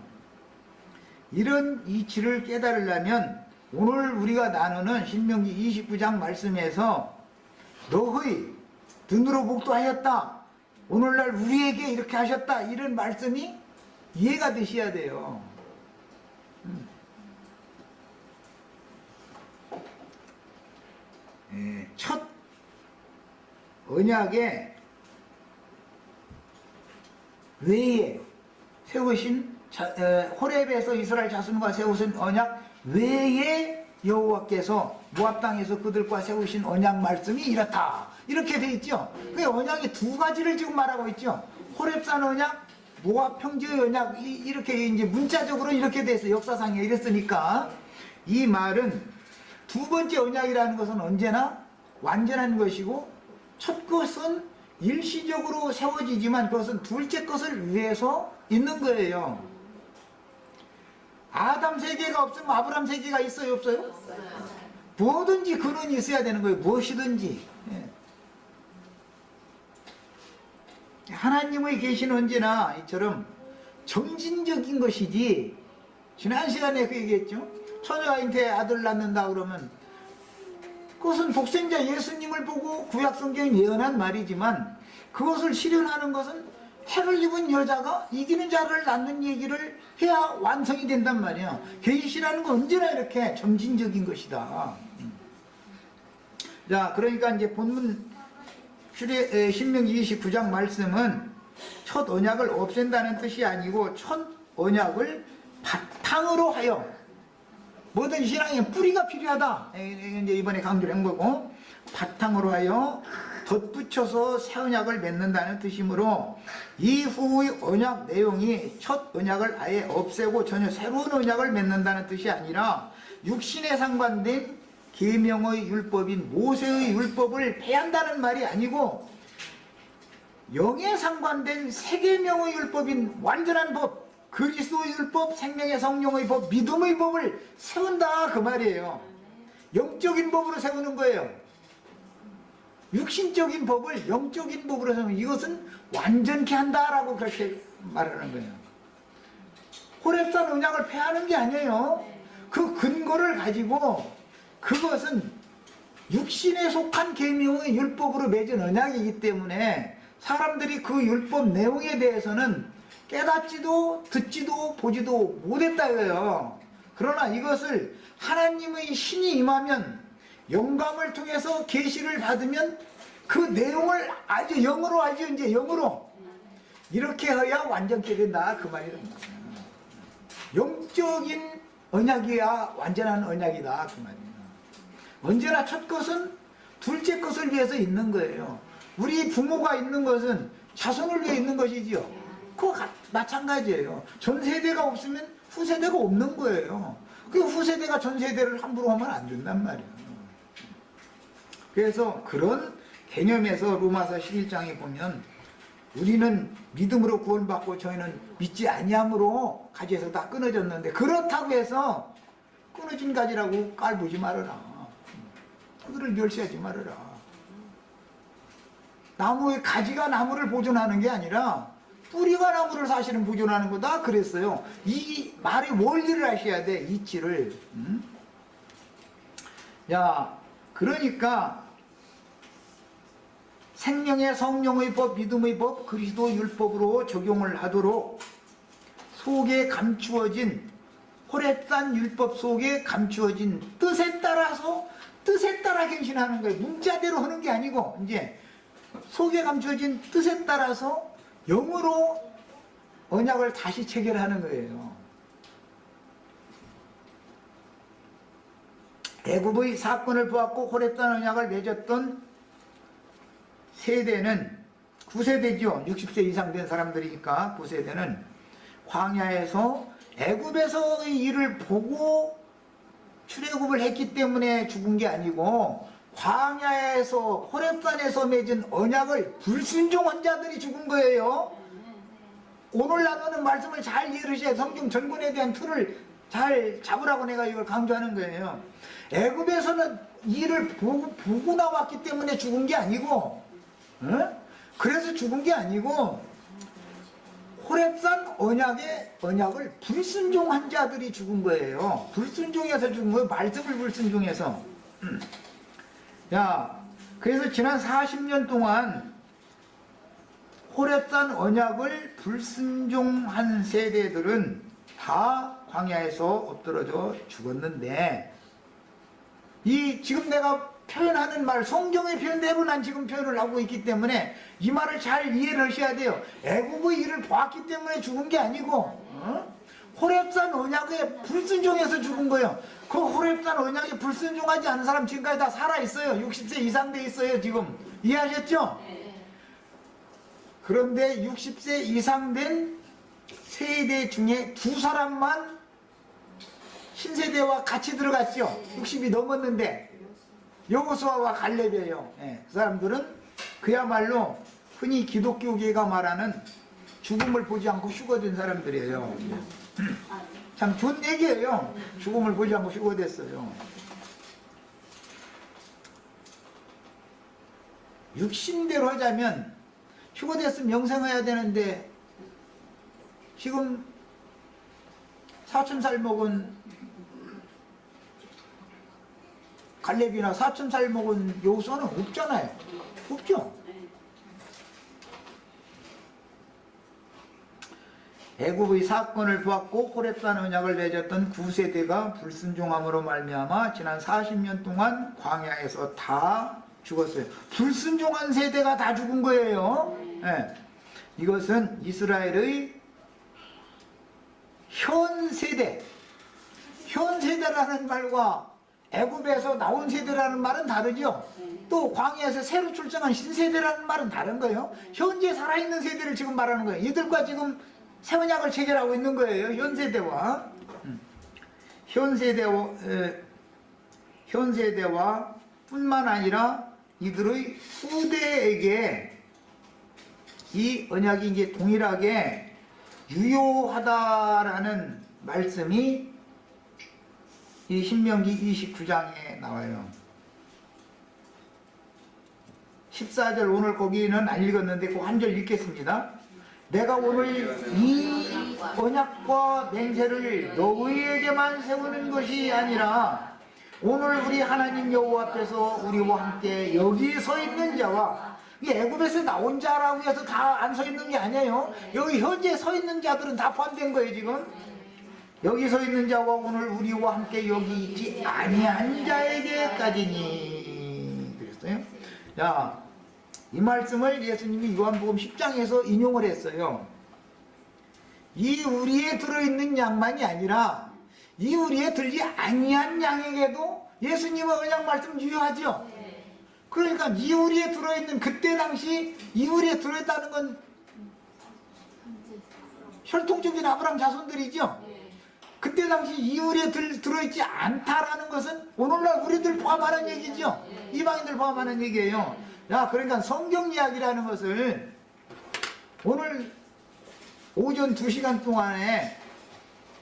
이런 이치를 깨달으려면 오늘 우리가 나누는 신명기 29장 말씀에서 너의 눈으로 목도하였다. 오늘날 우리에게 이렇게 하셨다. 이런 말씀이 이해가 되셔야 돼요. 첫 언약의 외에 세우신 호렙에서 이스라엘 자손과 세우신 언약 외에 여호와께서 모압 땅에서 그들과 세우신 언약 말씀이 이렇다. 이렇게 돼 있죠. 그 언약이 두 가지를 지금 말하고 있죠. 호렙산 언약, 모압 평지의 언약 이렇게 이제 문자적으로 이렇게 돼 있어요. 역사상에 이랬으니까 이 말은 두 번째 언약이라는 것은 언제나 완전한 것이고 첫 것은 일시적으로 세워지지만 그것은 둘째 것을 위해서 있는 거예요. 아담 세계가 없으면 아브람 세계가 있어요 없어요? 뭐든지 근원이 있어야 되는 거예요. 무엇이든지. 하나님의 계시는 언제나 이처럼 점진적인 것이지. 지난 시간에 그 얘기했죠. 처녀가 잉태에 아들 낳는다 그러면 그것은 독생자 예수님을 보고 구약성경이 예언한 말이지만 그것을 실현하는 것은 해를 입은 여자가 이기는 자를 낳는 얘기를 해야 완성이 된단 말이야. 계시라는 건 언제나 이렇게 점진적인 것이다. 자, 그러니까 이제 본문 신명기 29장 말씀은 첫 언약을 없앤다는 뜻이 아니고 첫 언약을 바탕으로 하여 모든 신앙에 뿌리가 필요하다. 이제 이번에 강조를 한 거고 바탕으로 하여 덧붙여서 새 언약을 맺는다는 뜻이므로 이후의 언약 내용이 첫 언약을 아예 없애고 전혀 새로운 언약을 맺는다는 뜻이 아니라 육신에 상관된 계명의 율법인 모세의 율법을 폐한다는 말이 아니고 영에 상관된 세 계명의 율법인 완전한 법, 그리스도의 율법, 생명의 성령의 법, 믿음의 법을 세운다 그 말이에요. 영적인 법으로 세우는 거예요. 육신적인 법을 영적인 법으로 세우는, 이것은 완전케 한다라고 그렇게 말하는 거예요. 호렙산 언약을 폐하는 게 아니에요. 그 근거를 가지고 그것은 육신에 속한 계명의 율법으로 맺은 언약이기 때문에 사람들이 그 율법 내용에 대해서는 깨닫지도 듣지도 보지도 못했다 이거예요. 그러나 이것을 하나님의 신이 임하면 영감을 통해서 계시를 받으면 그 내용을 아주 영으로 알죠. 이제 영으로 이렇게 해야 완전케 된다 그 말이랍니다. 영적인 언약이야 완전한 언약이다 그 말이에요. 언제나 첫 것은 둘째 것을 위해서 있는 거예요. 우리 부모가 있는 것은 자손을 위해 있는 것이지요. 그거 마찬가지예요. 전 세대가 없으면 후세대가 없는 거예요. 그 후세대가 전 세대를 함부로 하면 안 된단 말이에요. 그래서 그런 개념에서 로마서 11장에 보면 우리는 믿음으로 구원받고 저희는 믿지 아니함으로 가지에서 다 끊어졌는데, 그렇다고 해서 끊어진 가지라고 깔보지 말아라. 그들을 멸시하지 말아라. 나무의 가지가 나무를 보존하는 게 아니라 뿌리가 나무를 사실은 보존하는 거다 그랬어요. 이 말의 원리를 아셔야 돼. 이치를. 야, 그러니까 생명의 성령의 법, 믿음의 법, 그리스도 율법으로 적용을 하도록 속에 감추어진, 호렙산 율법 속에 감추어진 뜻에 따라서 뜻에 따라 갱신하는 거예요. 문자대로 하는 게 아니고 이제 속에 감추어진 뜻에 따라서 영으로 언약을 다시 체결하는 거예요. 애굽의 사건을 보았고 호렙산 언약을 맺었던 세대는 9세대죠. 60세 이상 된 사람들이니까 9세대는 광야에서 애굽에서의 일을 보고 출애굽을 했기 때문에 죽은 게 아니고 광야에서 호렙산에서 맺은 언약을 불순종한 자들이 죽은 거예요. 오늘 나누는 말씀을 잘 이해하셔야 성경 전권에 대한 틀을 잘 잡으라고 내가 이걸 강조하는 거예요. 애굽에서는 일을 보고 나왔기 때문에 죽은 게 아니고, 그래서 죽은 게 아니고 호렙산 언약을 불순종한 자들이 죽은 거예요. 불순종해서 죽은 거예요. 말씀을 불순종해서. 야, 그래서 지난 40년 동안 호렙산 언약을 불순종한 세대들은 다 광야에서 엎드러져 죽었는데, 이 지금 내가 표현하는 말, 성경의 표현대로 난 지금 표현을 하고 있기 때문에 이 말을 잘 이해를 하셔야 돼요. 애굽의 일을 보았기 때문에 죽은 게 아니고 호렙산 언약에 불순종해서 죽은 거예요. 그 호렙산 언약에 불순종하지 않은 사람 지금까지 다 살아있어요. 60세 이상 돼 있어요. 지금 이해하셨죠? 그런데 60세 이상 된 세대 중에 2사람만 신세대와 같이 들어갔죠. 60이 넘었는데 여호수아와 갈렙이에요. 그 사람들은 그야말로 흔히 기독교계가 말하는 죽음을 보지 않고 휴거된 사람들이에요. 참 좋은 얘기예요. 죽음을 보지 않고 휴거됐어요. 육신대로 하자면 휴거됐으면 영생해야 되는데 지금 4000살 먹은 갈렙이나 4000살 먹은 여호수아는 없잖아요. 없죠. 애굽의 사건을 보았고 호렙산 언약을 맺었던 9세대가 불순종함으로 말미암아 지난 40년 동안 광야에서 다 죽었어요. 불순종한 세대가 다 죽은 거예요. 이것은 이스라엘의 현 세대라는 말과 애굽에서 나온 세대라는 말은 다르죠. 또 광야에서 새로 출생한 신세대라는 말은 다른 거예요. 현재 살아있는 세대를 지금 말하는 거예요. 이들과 지금 새 언약을 체결하고 있는 거예요. 현세대와 뿐만 아니라 이들의 후대에게 이 언약이 이제 동일하게 유효하다라는 말씀이 이 신명기 29장에 나와요. 14절 오늘 거기는 안 읽었는데 그 한 절 읽겠습니다. 내가 오늘 이 언약과 맹세를 너희에게만 세우는 것이 아니라 오늘 우리 하나님 여호와 앞에서 우리와 함께 여기 서 있는 자와 이 애굽에서 나온 자라고 해서 다 안 서 있는 게 아니에요. 여기 현재 서 있는 자들은 다 포함된 거예요. 지금 여기 서 있는 자와 오늘 우리와 함께 여기 있지 아니한 자에게까지니 그랬어요. 자, 이 말씀을 예수님이 요한복음 10장에서 인용을 했어요. 이 우리에 들어있는 양만이 아니라 이 우리에 들지 아니한 양에게도 예수님의 언약 말씀 유효하죠. 그러니까 이 우리에 들어있는 그때 당시 이 우리에 들어있다는 건 혈통적인 아브라함 자손들이죠. 그때 당시 이 우리에 들어있지 않다라는 것은 오늘날 우리들 포함하는 얘기죠. 이방인들 포함하는 얘기예요. 야, 그러니까 성경 이야기라는 것을 오늘 오전 2시간 동안에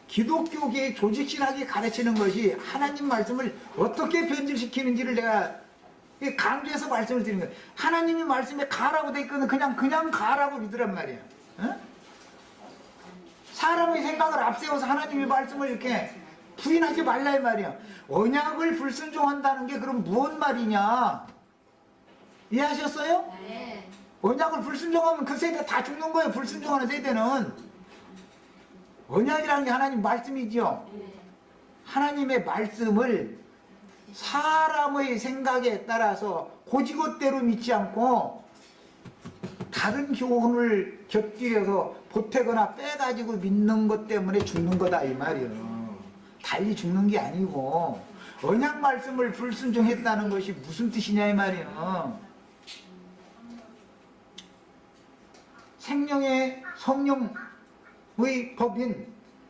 기독교계의 조직신학이 가르치는 것이 하나님 말씀을 어떻게 변질시키는지를 내가 강조해서 말씀을 드리는 거예요. 하나님이 말씀에 가라고 돼 있거든 그냥 가라고 믿으란 말이야. 어? 사람의 생각을 앞세워서 하나님의 말씀을 이렇게 부인하지 말라 이 말이야. 언약을 불순종한다는 게 그럼 무슨 말이냐? 이해하셨어요? 네. 언약을 불순종하면 그 세대 다 죽는 거예요. 불순종하는 세대는. 언약이라는 게 하나님 말씀이죠. 하나님의 말씀을 사람의 생각에 따라서 고지것대로 믿지 않고 다른 교훈을 곁들여서 보태거나 빼가지고 믿는 것 때문에 죽는 거다 이 말이에요. 달리 죽는 게 아니고 언약 말씀을 불순종했다는 것이 무슨 뜻이냐 이 말이에요. 생명의 성령의 법인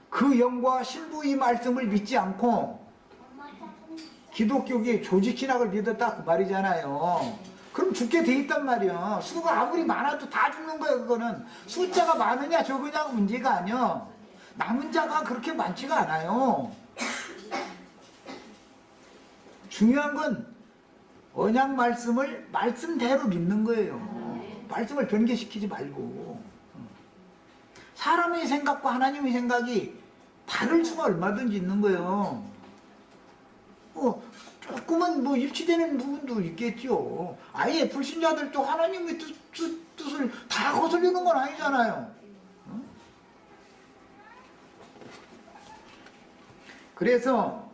그 영과 신부의 말씀을 믿지 않고 기독교계의 조직신학을 믿었다 그 말이잖아요. 그럼 죽게 돼 있단 말이야. 수가 아무리 많아도 다 죽는 거야. 그거는 숫자가 많으냐 적으냐가 문제가 아니야. 남은 자가 그렇게 많지가 않아요. 중요한 건 언약 말씀을 말씀대로 믿는 거예요. 말씀을 변개시키지 말고. 사람의 생각과 하나님의 생각이 다를 수가 얼마든지 있는 거예요. 조금은 일치되는 부분도 있겠죠. 아예 불신자들도 하나님의 뜻을 다 거슬리는 건 아니잖아요. 그래서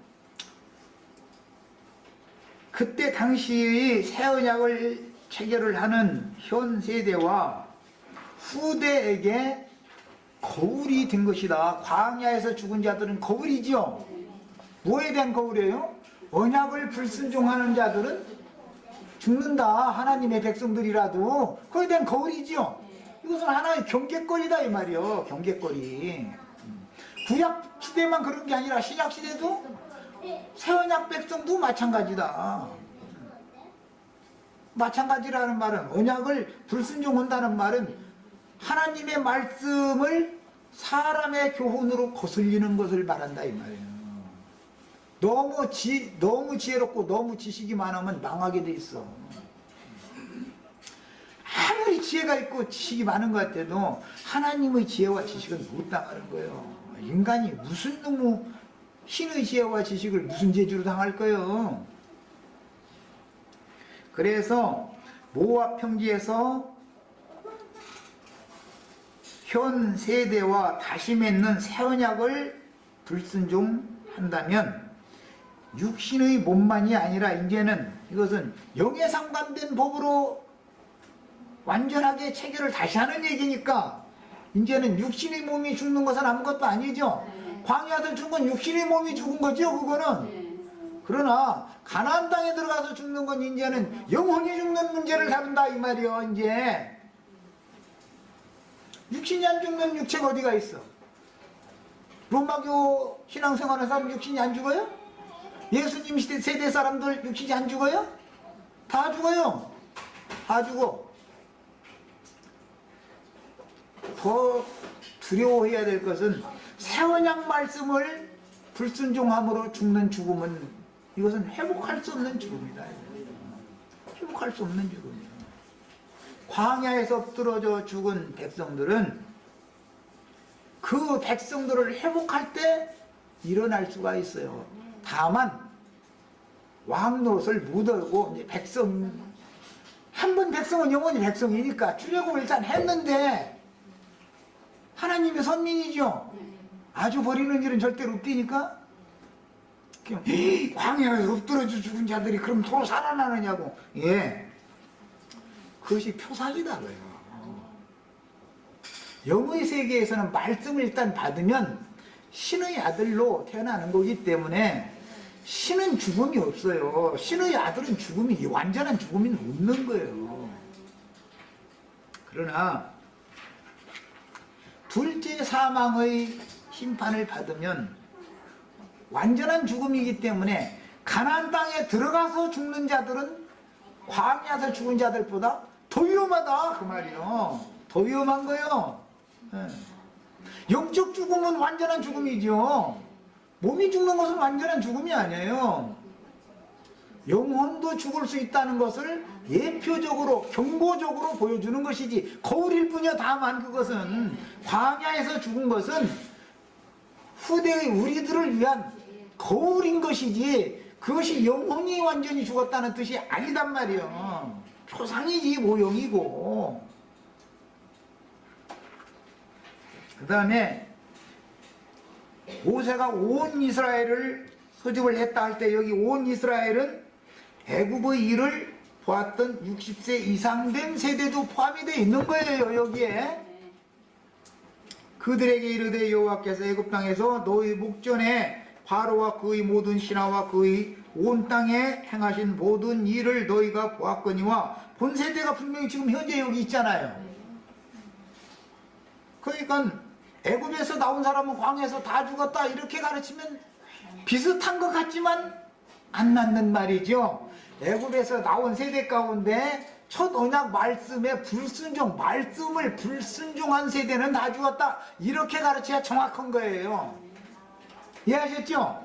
그때 당시의 새 언약을 체결을 하는 현 세대와 후대에게 거울이 된 것이다. 광야에서 죽은 자들은 거울이죠. 뭐에 대한 거울이에요? 언약을 불순종하는 자들은 죽는다. 하나님의 백성들이라도 그에 대한 거울이죠. 이것은 하나의 경계거리다 이 말이요. 경계거리. 구약 시대만 그런 게 아니라 신약 시대도 새 언약 백성도 마찬가지다. 마찬가지라는 말은 언약을 불순종한다는 말은 하나님의 말씀을 사람의 교훈으로 거슬리는 것을 말한다 이 말이에요. 너무 지혜롭고 너무 지식이 많으면 망하게 돼 있어. 아무리 지혜가 있고 지식이 많은 것 같아도 하나님의 지혜와 지식은 못 당하는 거예요. 인간이 무슨 너무 신의 지혜와 지식을 무슨 재주로 당할 거예요. 그래서 모압 평지에서 현 세대와 다시 맺는 새 언약을 불순종한다면 육신의 몸만이 아니라 이제는 이것은 영에 상관된 법으로 완전하게 체결을 다시 하는 얘기니까 이제는 육신의 몸이 죽는 것은 아무것도 아니죠. 광야들 죽은 건 육신의 몸이 죽은 거죠. 그거는 그러나 가나안 땅에 들어가서 죽는 건 이제는 영원히 죽는 문제를 다룬다 이 말이요. 이제 육신이 안 죽는 육체가 어디가 있어? 로마교 신앙생활하는 사람 육신이 안 죽어요? 예수님 세대 사람들 육신이 안 죽어요? 다 죽어요. 다 죽어. 더 두려워해야 될 것은 새 언약 말씀을 불순종함으로 죽는 죽음은 이것은 회복할 수 없는 죽음이다. 회복할 수 없는 죽음이에요. 광야에서 엎드러져 죽은 백성들은 그 백성들을 회복할 때 일어날 수가 있어요. 다만 왕 노릇을 묻어고 백성 한 번 백성은 영원히 백성이니까 출애굽을 일단 했는데 하나님의 선민이죠. 아주 버리는 일은 절대로 없으니까 광야에서 엎드러져 죽은 자들이 그럼 도로 살아나느냐고. 예, 그것이 표상이다고요. 영의 세계에서는 말씀을 일단 받으면 신의 아들로 태어나는 거기 때문에 신은 죽음이 없어요. 신의 아들은 죽음이 완전한 죽음이 없는 거예요. 그러나 둘째 사망의 심판을 받으면 완전한 죽음이기 때문에 가나안 땅에 들어가서 죽는 자들은 광야에서 죽은 자들보다 더 위험하다 그 말이요. 더 위험한 거예요. 영적 죽음은 완전한 죽음이죠. 몸이 죽는 것은 완전한 죽음이 아니에요. 영혼도 죽을 수 있다는 것을 예표적으로 경고적으로 보여주는 것이지 거울일 뿐이야. 다만 그것은 광야에서 죽은 것은 후대의 우리들을 위한 거울인 것이지 그것이 영혼이 완전히 죽었다는 뜻이 아니단 말이에요. 표상이지 모형이고. 그 다음에 모세가 온 이스라엘을 소집을 했다 할 때 여기 온 이스라엘은 애굽의 일을 보았던 60세 이상 된 세대도 포함이 되어 있는 거예요. 여기에 그들에게 이르되 여호와께서 애굽 땅에서 너희 목전에 바로와 그의 모든 신하와 그의 온 땅에 행하신 모든 일을 너희가 보았거니와 본 세대가 분명히 지금 현재 여기 있잖아요. 그러니까 애굽에서 나온 사람은 광야에서 다 죽었다 이렇게 가르치면 비슷한 것 같지만 안 맞는 말이죠. 애굽에서 나온 세대 가운데 첫 언약 말씀에 불순종, 말씀을 불순종한 세대는 다 죽었다 이렇게 가르쳐야 정확한 거예요. 이해하셨죠?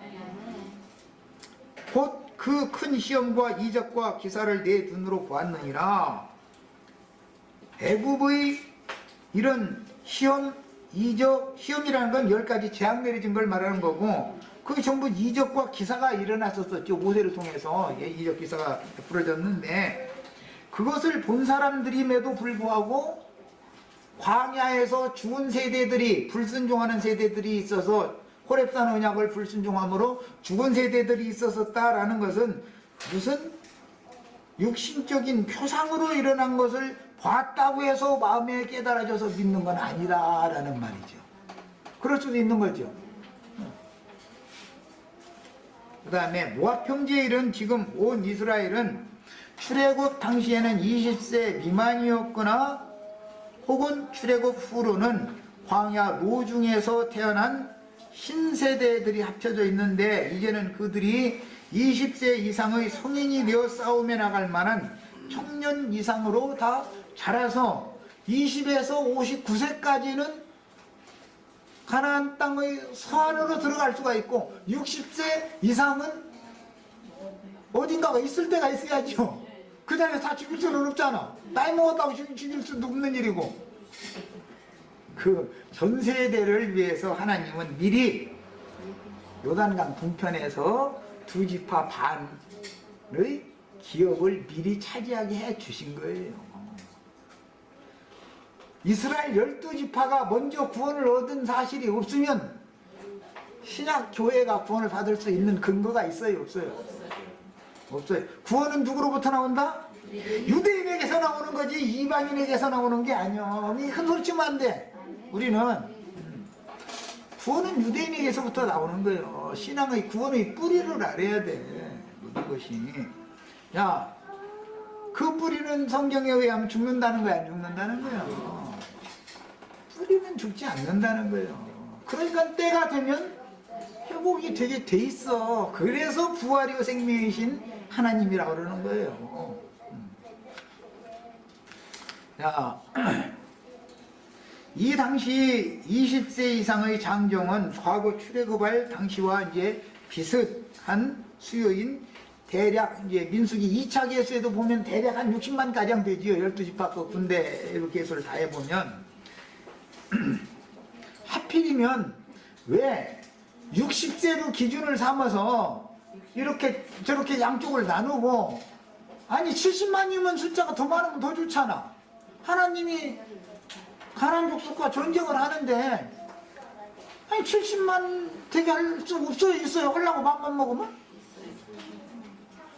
곧 그 큰 시험과 이적과 기사를 내 눈으로 보았느니라. 애굽의 이런 시험, 이적, 시험이라는 건 10가지 재앙 내려진 걸 말하는 거고 그게 전부 이적과 기사가 일어났었죠. 모세를 통해서 이적 기사가 베풀어졌는데 그것을 본 사람들임에도 불구하고 광야에서 죽은 세대들이 불순종하는 세대들이 있어서 호렙산 언약을 불순종함으로 죽은 세대들이 있었다라는 것은 무슨 육신적인 표상으로 일어난 것을 봤다고 해서 마음에 깨달아져서 믿는 건 아니다라는 말이죠. 그럴 수도 있는 거죠. 그 다음에 모압 형제의 일은 지금 온 이스라엘은 출애굽 당시에는 20세 미만이었거나 혹은 출애굽 후로는 광야 노중에서 태어난 신세대들이 합쳐져 있는데 이제는 그들이 20세 이상의 성인이 되어 싸움에 나갈 만한 청년 이상으로 다 자라서 20에서 59세까지는 가나안 땅의 서안으로 들어갈 수가 있고 60세 이상은 어딘가가 있을 때가 있어야죠. 그 자리에 다 죽일 수는 없잖아. 나이 먹었다고 죽일 수도 없는 일이고. 그 전 세대를 위해서 하나님은 미리 요단강 동편에서 두 지파 반의 기업을 미리 차지하게 해 주신 거예요. 이스라엘 12지파가 먼저 구원을 얻은 사실이 없으면 신약 교회가 구원을 받을 수 있는 근거가 있어요? 없어요? 없어요. 구원은 누구로부터 나온다? 유대인에게서 나오는 거지 이방인에게서 나오는 게 아니야. 큰 소리 치면 안 돼. 우리는 구원은 유대인에게서부터 나오는 거예요. 신앙의 구원의 뿌리를 알아야 돼. 이것이. 야, 그 뿌리는 성경에 의하면 죽는다는 거야, 안 죽는다는 거야? 뿌리는 죽지 않는다는 거예요. 그러니까 때가 되면 회복이 되게 돼 있어. 그래서 부활이요 생명이신 하나님이라고 그러는 거예요. 자, 이 당시 20세 이상의 장정은 과거 출애굽할 당시와 이제 비슷한 수요인 대략 이제 민수기 2차 개수에도 보면 대략 한 60만 가량 되지요. 12지파 그 군대 개수를 다 해보면. 하필이면 왜 60세로 기준을 삼아서 이렇게 저렇게 양쪽을 나누고, 아니 70만이면 숫자가 더 많으면 더 좋잖아. 하나님이 가나안 족속과 전쟁을 하는데 아니 70만 되게 할 수 없어요? 있어요? 하려고 맘만 먹으면?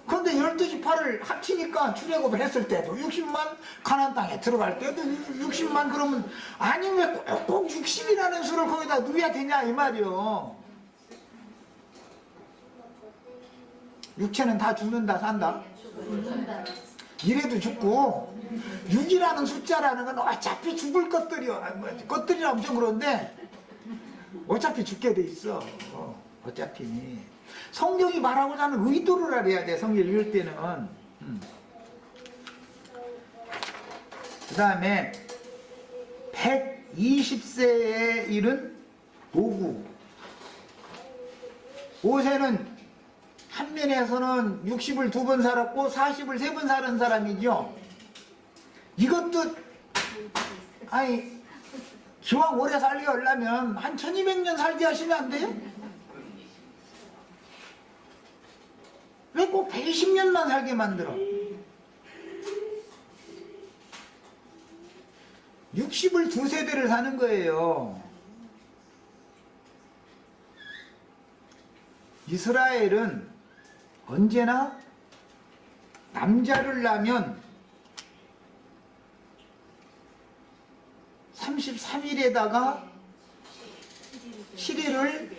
그런데 12지파를 합치니까 출애굽을 했을 때도 60만, 가나안 땅에 들어갈 때도 60만. 그러면 아니 왜 꼭 60이라는 수를 거기다 넣어야 되냐 이 말이요. 육체는 다 죽는다 산다? 이래도 죽고, 6이라는 숫자라는 건 어차피 죽을 것들이요. 것들이라 엄청 그런데 어차피 죽게 돼 있어. 어차피 성경이 말하고자 하는 의도를 알아야 돼. 성경 읽을 때는. 그 다음에 120세에 이른 모구. 모세는 한 면에서는 60을 2번 살았고 40을 3번 사는 사람이죠. 이것도 아니 기왕 오래 살게 하려면 한 1200년 살게 하시면 안 돼요? 왜 꼭 120년만 살게 만들어? 60을 2세대를 사는 거예요. 이스라엘은 언제나 남자를 낳으면 33일에다가 7일을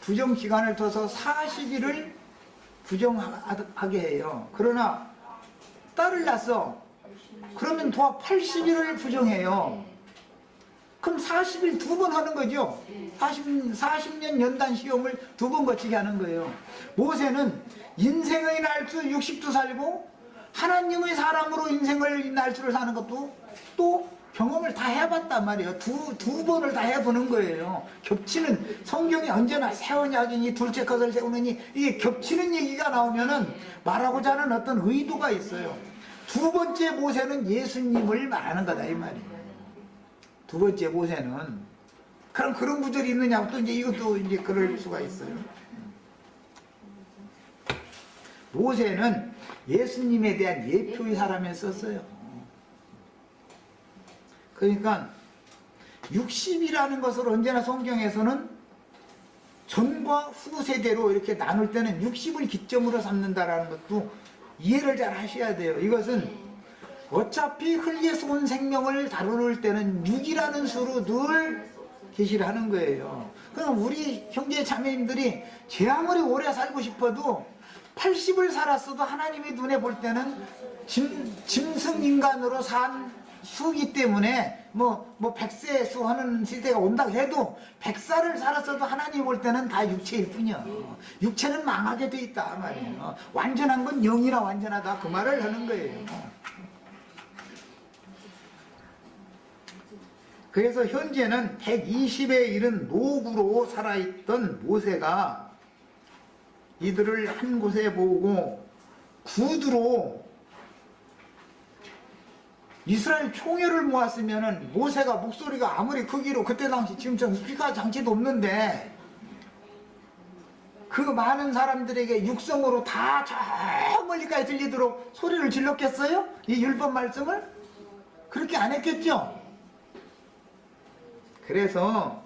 부정기간을 둬서 40일을 부정하게 해요. 그러나 딸을 낳았어. 그러면 더 80일을 부정해요. 그럼 40일 2번 하는 거죠. 40년 연단 시험을 2번 거치게 하는 거예요. 모세는 인생의 날수 60도 살고 하나님의 사람으로 인생의 날수를 사는 것도 또 경험을 다 해봤단 말이에요. 두 번을 다 해보는 거예요. 겹치는, 성경이 언제나 세원야긴이 둘째 것을 세우느니, 이게 겹치는 얘기가 나오면은 말하고자 하는 어떤 의도가 있어요. 두 번째 모세는 예수님을 말하는 거다 이 말이에요. 두 번째 모세는. 그럼 그런 구절이 있느냐고 또 이제 이것도 이제 그럴 수가 있어요. 모세는 예수님에 대한 예표의 사람을 썼어요. 그러니까 60이라는 것을 언제나 성경에서는 전과 후 세대로 이렇게 나눌 때는 60을 기점으로 삼는다라는 것도 이해를 잘 하셔야 돼요. 이것은 어차피 흙에서 온 생명을 다룰 때는 6이라는 수로 늘 계시를 하는 거예요. 그럼 우리 형제 자매님들이 제 아무리 오래 살고 싶어도 80을 살았어도 하나님의 눈에 볼 때는 짐승 인간으로 산 수기 때문에 뭐 100세 수 하는 시대가 온다고 해도 100살을 살았어도 하나님 볼 때는 다 육체일 뿐이야. 육체는 망하게 돼 있다 말이에요. 완전한 건 영이라 완전하다 그 말을 하는 거예요. 그래서 현재는 120에 이른 노구로 살아있던 모세가 이들을 한 곳에 모으고 구두로 이스라엘 총회를 모았으면은 모세가 목소리가 아무리 크기로 그때 당시 지금처럼 스피커 장치도 없는데 그 많은 사람들에게 육성으로 다 저 멀리까지 들리도록 소리를 질렀겠어요? 이 율법 말씀을? 그렇게 안 했겠죠? 그래서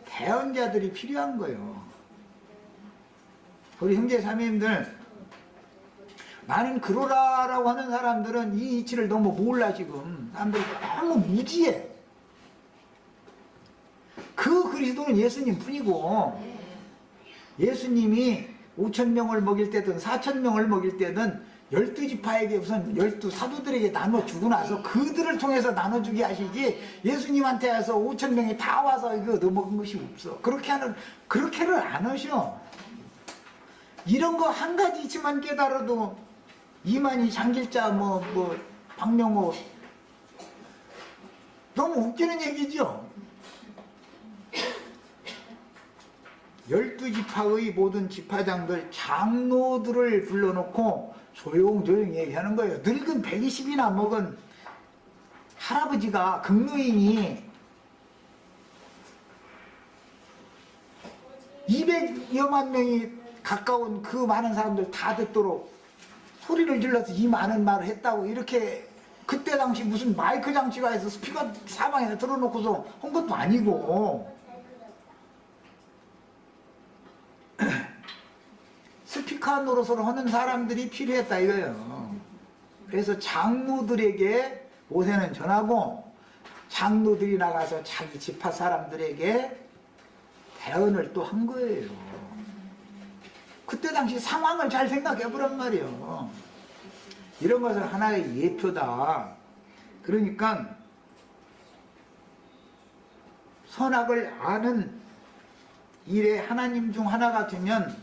대언자들이 필요한 거예요. 우리 형제 자매님들, 나는 그러라라고 하는 사람들은 이 이치를 너무 몰라. 지금 사람들이 너무 무지해. 그 그리스도는 예수님 뿐이고, 예수님이 5,000명을 먹일 때든 4,000명을 먹일 때든 12지파에게 우선 12사도들에게 나눠주고 나서 그들을 통해서 나눠주게 하시지 예수님한테 와서 5,000명이 다 와서 이거 얻어먹은 것이 없어. 그렇게를 안 하셔. 이런 거 한 가지치만 깨달아도 이만희, 장길자, 박명호 너무 웃기는 얘기죠. 12지파의 모든 지파장들, 장로들을 불러놓고 조용조용히 얘기하는 거예요. 늙은 120이나 먹은 할아버지가, 극노인이 200여만 명이 가까운 그 많은 사람들 다 듣도록 소리를 질러서 이 많은 말을 했다고, 이렇게 그때 당시 무슨 마이크 장치가 해서 스피커 사방에 들어놓고서 한 것도 아니고, 스피커 노릇을 하는 사람들이 필요했다 이거예요. 그래서 장로들에게 모세는 전하고, 장로들이 나가서 자기 지파 사람들에게 대언을 또 한 거예요. 그때 당시 상황을 잘 생각해 보란 말이에요. 이런 것은 하나의 예표다. 그러니까 선악을 아는 일에 하나님 중 하나가 되면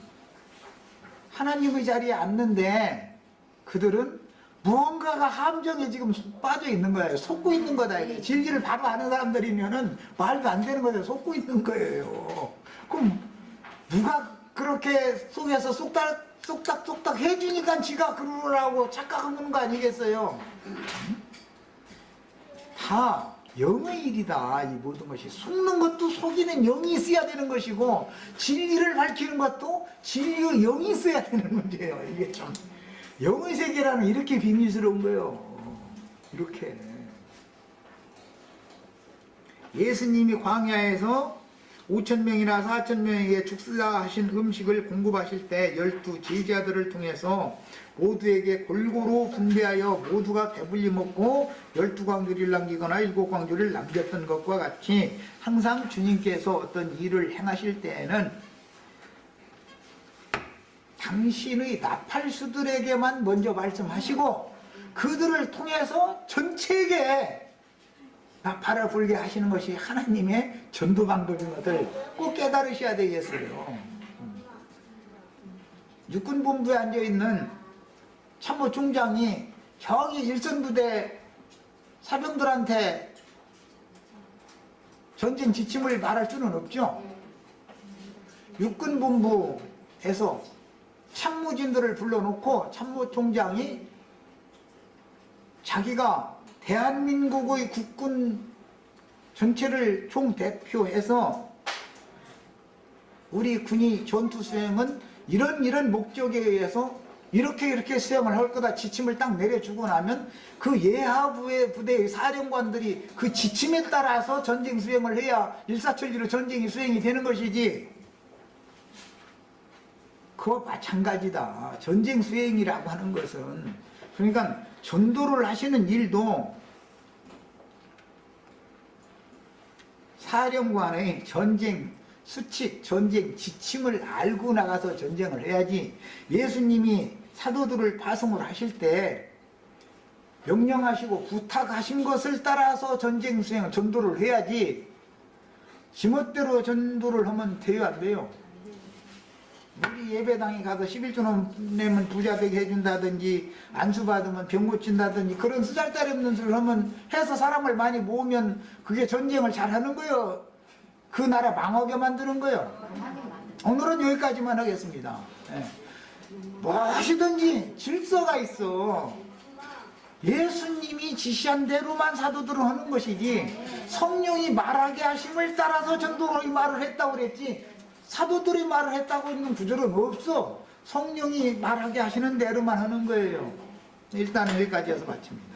하나님의 자리에 앉는데 그들은 무언가가 함정에 지금 빠져 있는 거예요. 속고 있는 거다. 이게 진리를 바로 아는 사람들이면은 말도 안 되는 거예요. 속고 있는 거예요. 그럼 누가 그렇게 속에서 쏙닥 해주니까 지가 그러라고 착각하는 거 아니겠어요? 다 영의 일이다. 이 모든 것이 속는 것도 속이는 영이 있어야 되는 것이고, 진리를 밝히는 것도 진리의 영이 있어야 되는 문제예요. 이게 참 영의 세계라는 이렇게 비밀스러운 거예요. 이렇게 예수님이 광야에서 5,000명이나 4,000명에게 축사하신 음식을 공급하실 때 12 제자들을 통해서 모두에게 골고루 분배하여 모두가 배불리 먹고 12광주리를 남기거나 7광주리를 남겼던 것과 같이 항상 주님께서 어떤 일을 행하실 때에는 당신의 나팔수들에게만 먼저 말씀하시고 그들을 통해서 전체에게 나팔을 불게 하시는 것이 하나님의 전도 방법인 것을 꼭 깨달으셔야 되겠어요. 육군본부에 앉아있는 참모총장이 저기 일선부대 사병들한테 전쟁 지침을 말할 수는 없죠. 육군본부에서 참모진들을 불러놓고 참모총장이 자기가 대한민국의 국군 전체를 총대표해서 우리 군이 전투 수행은 이런 목적에 의해서 이렇게 수행을 할 거다 지침을 딱 내려주고 나면 그 예하부의 부대의 사령관들이 그 지침에 따라서 전쟁 수행을 해야 일사천리로 전쟁이 수행이 되는 것이지, 그와 마찬가지다. 전쟁 수행이라고 하는 것은, 그러니까 전도를 하시는 일도 사령관의 전쟁 수칙, 전쟁 지침을 알고 나가서 전쟁을 해야지, 예수님이 사도들을 파송을 하실 때 명령하시고 부탁하신 것을 따라서 전쟁 수행, 전도를 해야지 지멋대로 전도를 하면 돼요, 안 돼요? 우리 예배당에 가서 11조 내면 부자 되게 해준다든지 안수 받으면 병 고친다든지 그런 쓰잘데기 없는 소리를 하면, 해서 사람을 많이 모으면 그게 전쟁을 잘하는 거예요? 그 나라 망하게 만드는 거예요? 오늘은 여기까지만 하겠습니다. 네. 무엇이든지 질서가 있어. 예수님이 지시한 대로만 사도들은 하는 것이지, 성령이 말하게 하심을 따라서 전도의 말을 했다고 그랬지 사도들이 말을 했다고 있는 구절은 없어. 성령이 말하게 하시는 대로만 하는 거예요. 일단은 여기까지 해서 마칩니다.